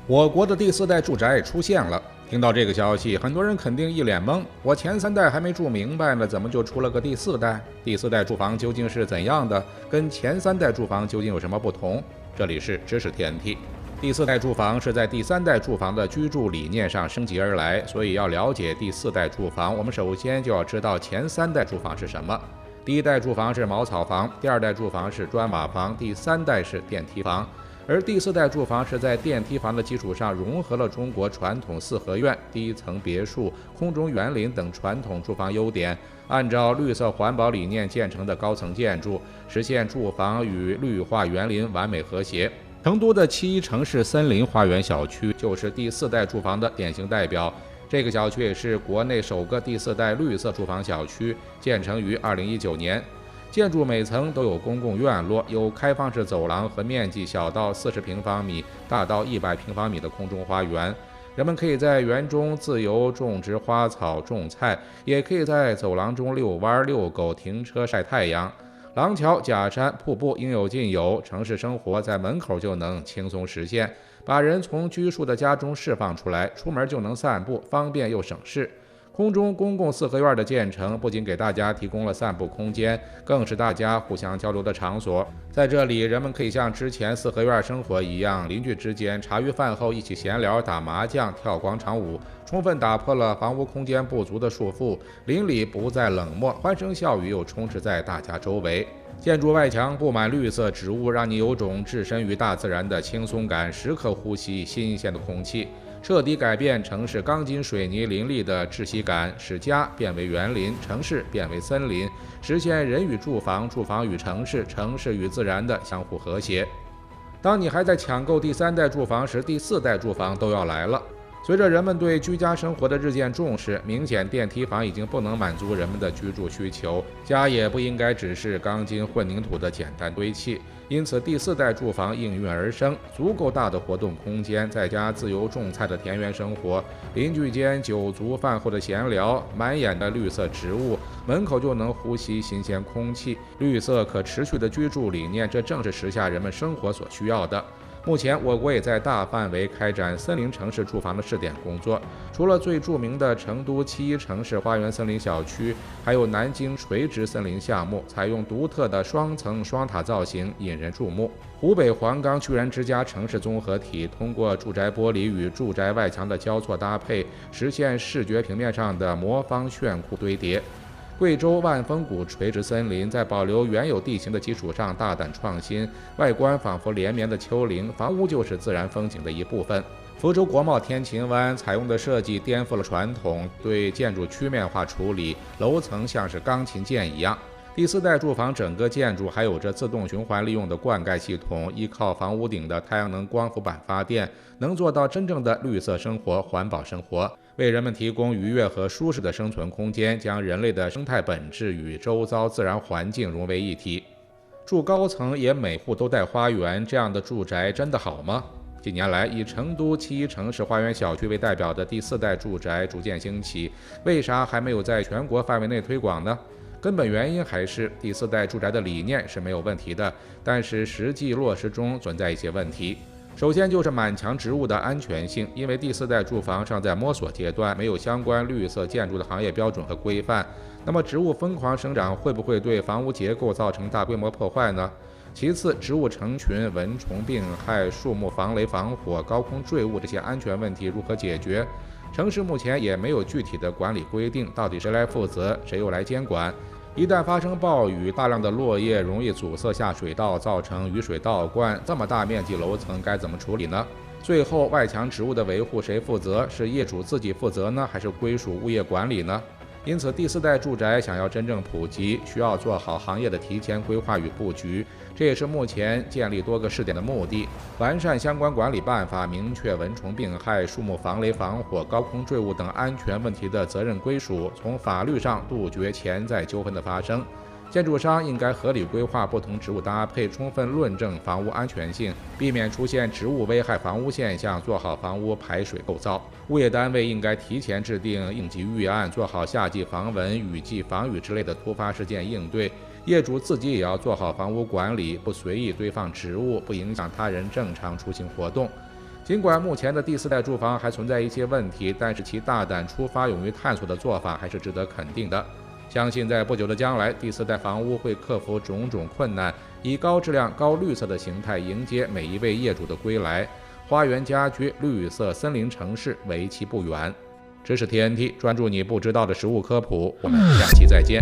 我国的第四代住宅出现了。听到这个消息，很多人肯定一脸懵。我前3代还没住明白呢，怎么就出了个第4代？第4代住房究竟是怎样的？跟前3代住房究竟有什么不同？这里是知识天地。第4代住房是在第3代住房的居住理念上升级而来，所以要了解第4代住房，我们首先就要知道前3代住房是什么。第1代住房是茅草房，第2代住房是砖瓦房，第3代是电梯房。而第4代住房是在电梯房的基础上融合了中国传统四合院、低层别墅、空中园林等传统住房优点，按照绿色环保理念建成的高层建筑，实现住房与绿化园林完美和谐。成都的7城市森林花园小区就是第4代住房的典型代表。这个小区也是国内首个第4代绿色住房小区，建成于2019年。建筑每层都有公共院落，有开放式走廊和面积小到40平方米、大到100平方米的空中花园。人们可以在园中自由种植花草、种菜，也可以在走廊中遛弯、遛狗、停车、晒太阳。廊桥、假山、瀑布应有尽有，城市生活在门口就能轻松实现，把人从拘束的家中释放出来，出门就能散步，方便又省事。空中公共四合院的建成不仅给大家提供了散步空间，更是大家互相交流的场所。在这里，人们可以像之前四合院生活一样，邻居之间茶余饭后一起闲聊、打麻将、跳广场舞，充分打破了房屋空间不足的束缚，邻里不再冷漠，欢声笑语又充斥在大家周围。建筑外墙布满绿色植物，让你有种置身于大自然的轻松感，时刻呼吸新鲜的空气。彻底改变城市钢筋水泥林立的窒息感，使家变为园林，城市变为森林，实现人与住房、住房与城市、城市与自然的相互和谐。当你还在抢购第3代住房时，第4代住房都要来了。随着人们对居家生活的日渐重视，明显电梯房已经不能满足人们的居住需求，家也不应该只是钢筋混凝土的简单堆砌。因此，第4代住房应运而生，足够大的活动空间，在家自由种菜的田园生活，邻居间酒足饭后的闲聊，满眼的绿色植物，门口就能呼吸新鲜空气。绿色可持续的居住理念，这正是时下人们生活所需要的。目前，我国也在大范围开展森林城市住房的试点工作。除了最著名的成都7城市花园森林小区，还有南京垂直森林项目，采用独特的双层双塔造型，引人注目。湖北黄冈居然之家城市综合体，通过住宅玻璃与住宅外墙的交错搭配，实现视觉平面上的魔方炫酷堆叠。贵州万峰谷垂直森林在保留原有地形的基础上大胆创新，外观仿佛连绵的丘陵，房屋就是自然风景的一部分。福州国贸天晴湾采用的设计颠覆了传统，对建筑曲面化处理，楼层像是钢琴键一样。第4代住房整个建筑还有着自动循环利用的灌溉系统，依靠房屋顶的太阳能光伏板发电，能做到真正的绿色生活、环保生活，为人们提供愉悦和舒适的生存空间，将人类的生态本质与周遭自然环境融为一体。住高层也每户都带花园，这样的住宅真的好吗？近年来，以成都7城市花园小区为代表的第4代住宅逐渐兴起，为啥还没有在全国范围内推广呢？根本原因还是第4代住宅的理念是没有问题的，但是实际落实中存在一些问题。首先就是满墙植物的安全性，因为第4代住房尚在摸索阶段，没有相关绿色建筑的行业标准和规范。那么植物疯狂生长会不会对房屋结构造成大规模破坏呢？其次，植物成群、蚊虫病害、树木防雷防火、高空坠物这些安全问题如何解决？城市目前也没有具体的管理规定，到底谁来负责，谁又来监管？一旦发生暴雨，大量的落叶容易阻塞下水道，造成雨水倒灌，这么大面积楼层该怎么处理呢？最后，外墙植物的维护谁负责？是业主自己负责呢，还是归属物业管理呢？因此，第4代住宅想要真正普及，需要做好行业的提前规划与布局，这也是目前建立多个试点的目的。完善相关管理办法，明确蚊虫病害、树木防雷防火、高空坠物等安全问题的责任归属，从法律上杜绝潜在纠纷的发生。建筑商应该合理规划不同植物搭配，充分论证房屋安全性，避免出现植物危害房屋现象，做好房屋排水构造。物业单位应该提前制定应急预案，做好夏季防蚊、雨季防雨之类的突发事件应对。业主自己也要做好房屋管理，不随意堆放植物，不影响他人正常出行活动。尽管目前的第4代住房还存在一些问题，但是其大胆出发、勇于探索的做法还是值得肯定的。相信在不久的将来，第4代房屋会克服种种困难，以高质量、高绿色的形态迎接每一位业主的归来。花园家居、绿色森林城市为期不远。知识 TNT 专注你不知道的食物科普，我们下期再见。